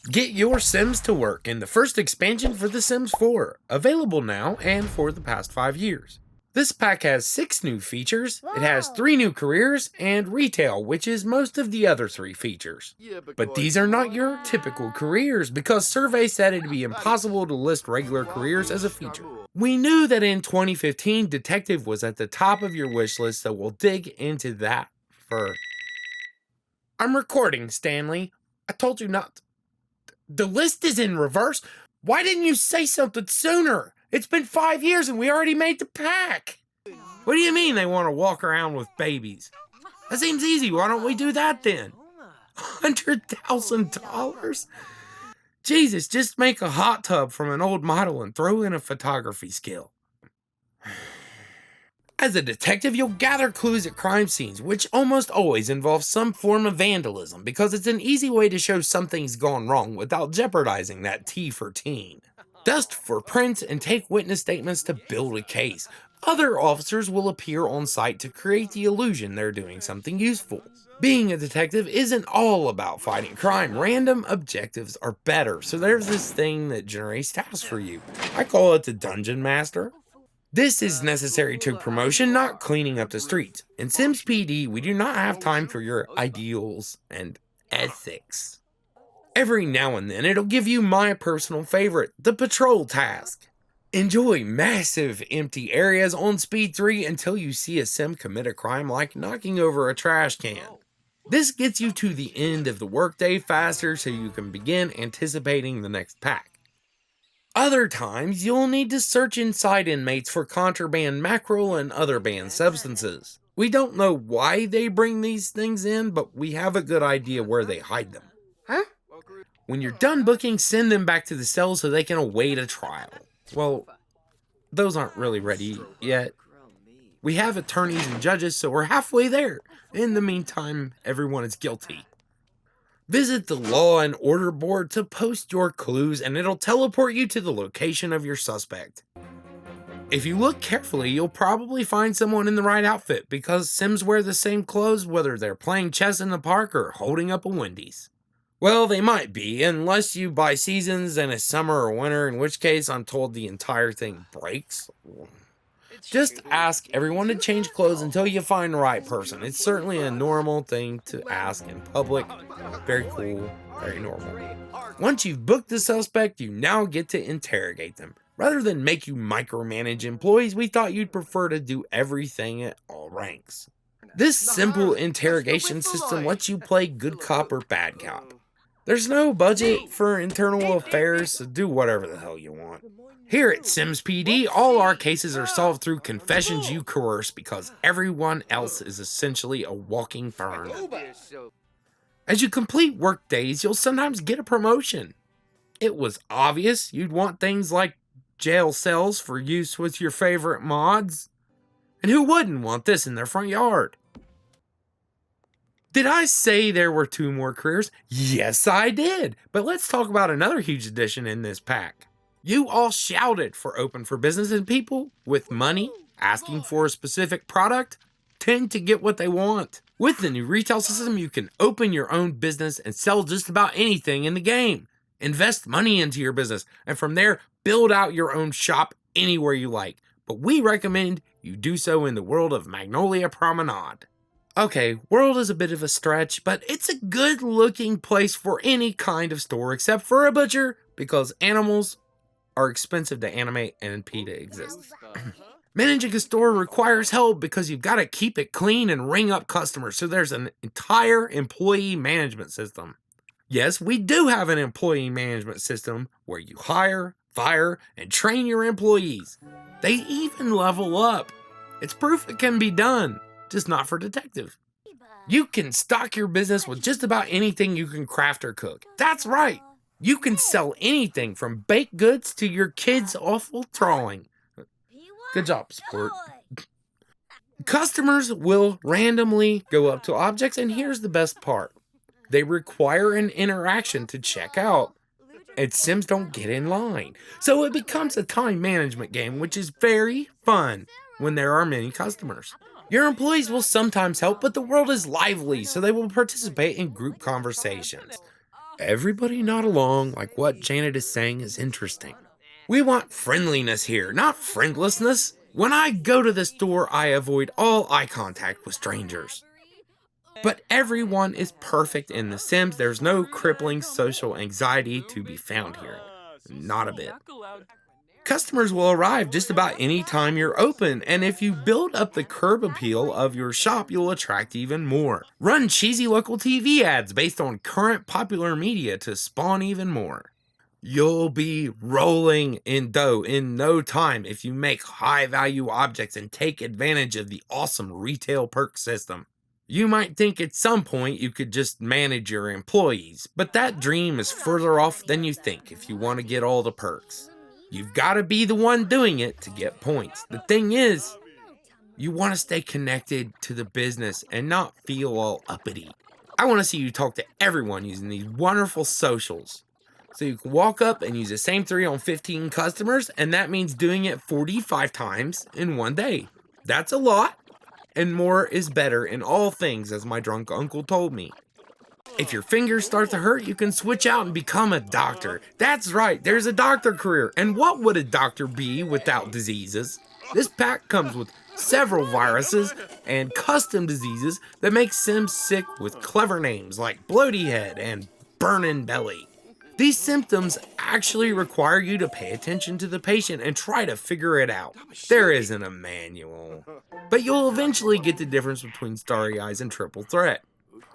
Get your Sims to work in the first expansion for The Sims 4, available now and for the past 5 years. This pack has 6 new features, it has 3 new careers, and retail, which is most of the other 3 features. But these are not your typical careers, because surveys said it'd be impossible to list regular careers as a feature. We knew that in 2015, Detective was at the top of your wish list, so we'll dig into that first. I'm recording, Stanley. I told you not to. The list is in reverse? Why didn't you say something sooner? It's been 5 years and we already made the pack. What do you mean they want to walk around with babies? That seems easy. Why don't we do that then? $100,000? Jesus, just make a hot tub from an old model and throw in a photography skill. As a detective, you'll gather clues at crime scenes, which almost always involve some form of vandalism because it's an easy way to show something's gone wrong without jeopardizing that T for teen. Dust for prints and take witness statements to build a case. Other officers will appear on site to create the illusion they're doing something useful. Being a detective isn't all about fighting crime. Random objectives are better, so there's this thing that generates tasks for you. I call it the Dungeon Master. This is necessary to promotion, not cleaning up the streets. In Sims PD, we do not have time for your ideals and ethics. Every now and then, it'll give you my personal favorite, the patrol task. Enjoy massive empty areas on speed 3 until you see a Sim commit a crime like knocking over a trash can. This gets you to the end of the workday faster so you can begin anticipating the next pack. Other times, you'll need to search inside inmates for contraband mackerel and other banned substances. We don't know why they bring these things in, but we have a good idea where they hide them. Huh? When you're done booking, send them back to the cell so they can await a trial. Well, those aren't really ready yet. We have attorneys and judges, so we're halfway there. In the meantime, everyone is guilty. Visit the Law and Order board to post your clues and it'll teleport you to the location of your suspect. If you look carefully, you'll probably find someone in the right outfit because Sims wear the same clothes whether they're playing chess in the park or holding up a Wendy's. Well, they might be, unless you buy seasons and it's summer or winter, in which case I'm told the entire thing breaks. Just ask everyone to change clothes until you find the right person. It's certainly a normal thing to ask in public. Very cool, very normal. Once you've booked the suspect, you now get to interrogate them. Rather than make you micromanage employees, we thought you'd prefer to do everything at all ranks. This simple interrogation system lets you play good cop or bad cop. There's no budget for internal affairs, so do whatever the hell you want. Here at Sims PD, all our cases are solved through confessions you coerce because everyone else is essentially a walking burn. As you complete work days, you'll sometimes get a promotion. It was obvious you'd want things like jail cells for use with your favorite mods. And who wouldn't want this in their front yard? Did I say there were 2 more careers? Yes, I did. But let's talk about another huge addition in this pack. You all shouted for open for business, and people with money asking for a specific product tend to get what they want. With the new retail system, you can open your own business and sell just about anything in the game. Invest money into your business, and from there, build out your own shop anywhere you like. But we recommend you do so in the world of Magnolia Promenade. Okay, world is a bit of a stretch, but it's a good looking place for any kind of store except for a butcher, because animals are expensive to animate and pay to exist. Managing a store requires help because you've got to keep it clean and ring up customers, so there's an entire employee management system. Yes, we do have an employee management system where you hire, fire, and train your employees. They even level up. It's proof it can be done, just not for detective. You can stock your business with just about anything you can craft or cook. That's right. You can sell anything from baked goods to your kids' awful drawing. Good job, sport. Customers will randomly go up to objects, and here's the best part. They require an interaction to check out, and Sims don't get in line. So it becomes a time management game, which is very fun when there are many customers. Your employees will sometimes help, but the world is lively, so they will participate in group conversations. Everybody nod along like what Janet is saying is interesting. We want friendliness here, not friendlessness. When I go to the store, I avoid all eye contact with strangers. But everyone is perfect in The Sims. There's no crippling social anxiety to be found here. Not a bit. Customers will arrive just about any time you're open, and if you build up the curb appeal of your shop, you'll attract even more. Run cheesy local TV ads based on current popular media to spawn even more. You'll be rolling in dough in no time if you make high-value objects and take advantage of the awesome retail perk system. You might think at some point you could just manage your employees, but that dream is further off than you think if you want to get all the perks. You've got to be the one doing it to get points. The thing is, you want to stay connected to the business and not feel all uppity. I want to see you talk to everyone using these wonderful socials. So you can walk up and use the same 3 on 15 customers, and that means doing it 45 times in one day. That's a lot, and more is better in all things, as my drunk uncle told me. If your fingers start to hurt, you can switch out and become a doctor. That's right, there's a doctor career. And what would a doctor be without diseases? This pack comes with several viruses and custom diseases that make Sims sick with clever names like bloaty head and burning belly. These symptoms actually require you to pay attention to the patient and try to figure it out. There isn't a manual. But you'll eventually get the difference between starry eyes and triple threat.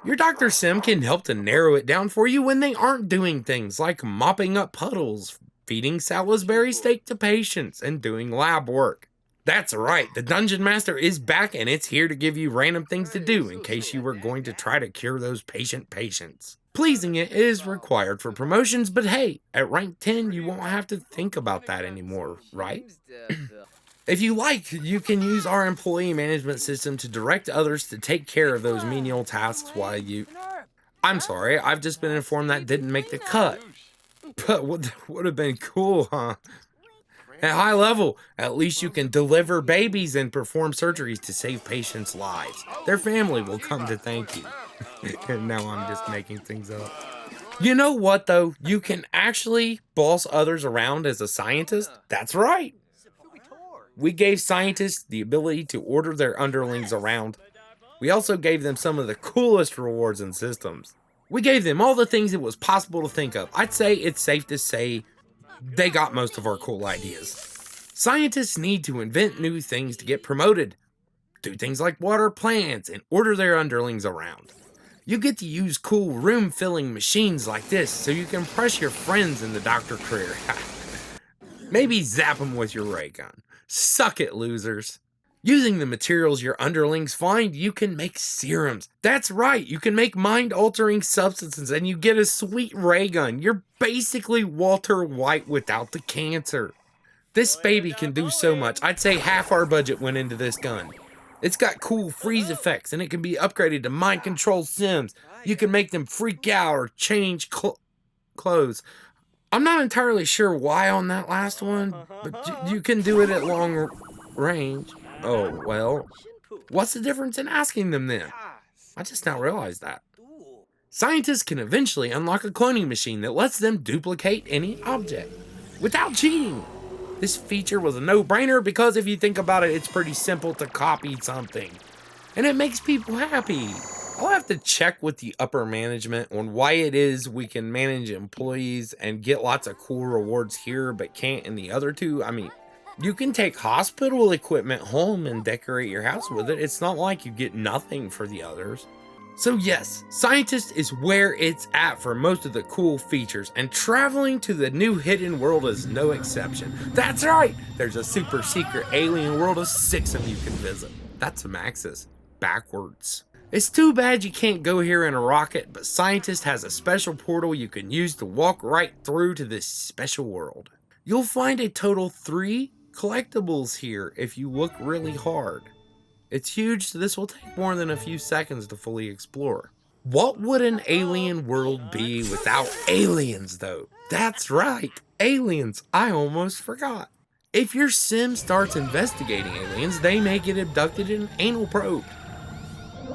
Your Dr. Sim can help to narrow it down for you when they aren't doing things like mopping up puddles, feeding Salisbury steak to patients, and doing lab work. That's right, the Dungeon Master is back and it's here to give you random things to do in case you were going to try to cure those patients. Pleasing it is required for promotions, but hey, at rank 10 you won't have to think about that anymore, right? If you like, you can use our employee management system to direct others to take care of those menial tasks while you... I'm sorry, I've just been informed that didn't make the cut. But would have been cool, huh? At high level, at least you can deliver babies and perform surgeries to save patients' lives. Their family will come to thank you. And now I'm just making things up. You know what, though? You can actually boss others around as a scientist. That's right. We gave scientists the ability to order their underlings around. We also gave them some of the coolest rewards and systems. We gave them all the things it was possible to think of. I'd say it's safe to say they got most of our cool ideas. Scientists need to invent new things to get promoted. Do things like water plants and order their underlings around. You get to use cool room-filling machines like this so you can impress your friends in the doctor career. Maybe zap them with your ray gun. Suck it, losers. Using the materials your underlings find, you can make serums. That's right, you can make mind-altering substances and you get a sweet ray gun. You're basically Walter White without the cancer. This baby can do so much. I'd say half our budget went into this gun. It's got cool freeze effects and it can be upgraded to mind-control Sims. You can make them freak out or change clothes. I'm not entirely sure why on that last one, but you can do it at long range. Oh, well, what's the difference in asking them then? I just now realized that. Scientists can eventually unlock a cloning machine that lets them duplicate any object without cheating. This feature was a no-brainer because if you think about it, it's pretty simple to copy something. And it makes people happy. I'll have to check with the upper management on why it is we can manage employees and get lots of cool rewards here but can't in the other two. I mean, you can take hospital equipment home and decorate your house with it. It's not like you get nothing for the others. So yes, Scientist is where it's at for most of the cool features, and traveling to the new hidden world is no exception. That's right, there's a super secret alien world of 6 of you can visit. That's Maxis, backwards. It's too bad you can't go here in a rocket, but Scientist has a special portal you can use to walk right through to this special world. You'll find a total 3 collectibles here if you look really hard. It's huge, so this will take more than a few seconds to fully explore. What would an alien world be without aliens, though? That's right, aliens. I almost forgot. If your sim starts investigating aliens, they may get abducted and anal probed.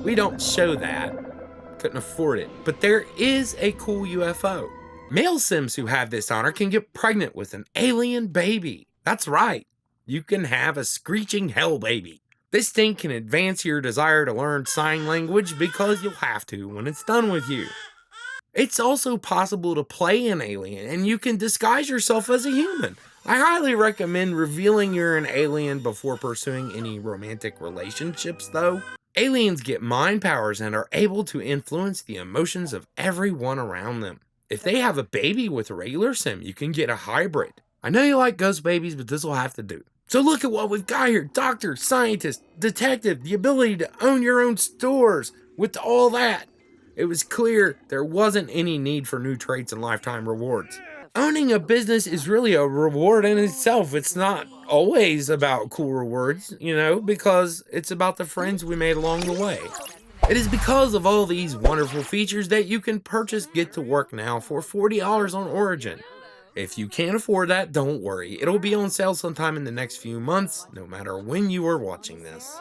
We don't show that, couldn't afford it. But there is a cool UFO. Male Sims who have this honor can get pregnant with an alien baby. That's right, you can have a screeching hell baby. This thing can advance your desire to learn sign language because you'll have to when it's done with you. It's also possible to play an alien and you can disguise yourself as a human. I highly recommend revealing you're an alien before pursuing any romantic relationships though. Aliens get mind powers and are able to influence the emotions of everyone around them. If they have a baby with a regular sim, you can get a hybrid. I know you like ghost babies, but this will have to do. So look at what we've got here. Doctor, scientist, detective, the ability to own your own stores. With all that, it was clear there wasn't any need for new traits and lifetime rewards. Owning a business is really a reward in itself. It's not always about cool rewards, because it's about the friends we made along the way. It is because of all these wonderful features that you can purchase Get to Work Now for $40 on Origin. If you can't afford that, don't worry. It'll be on sale sometime in the next few months, no matter when you are watching this.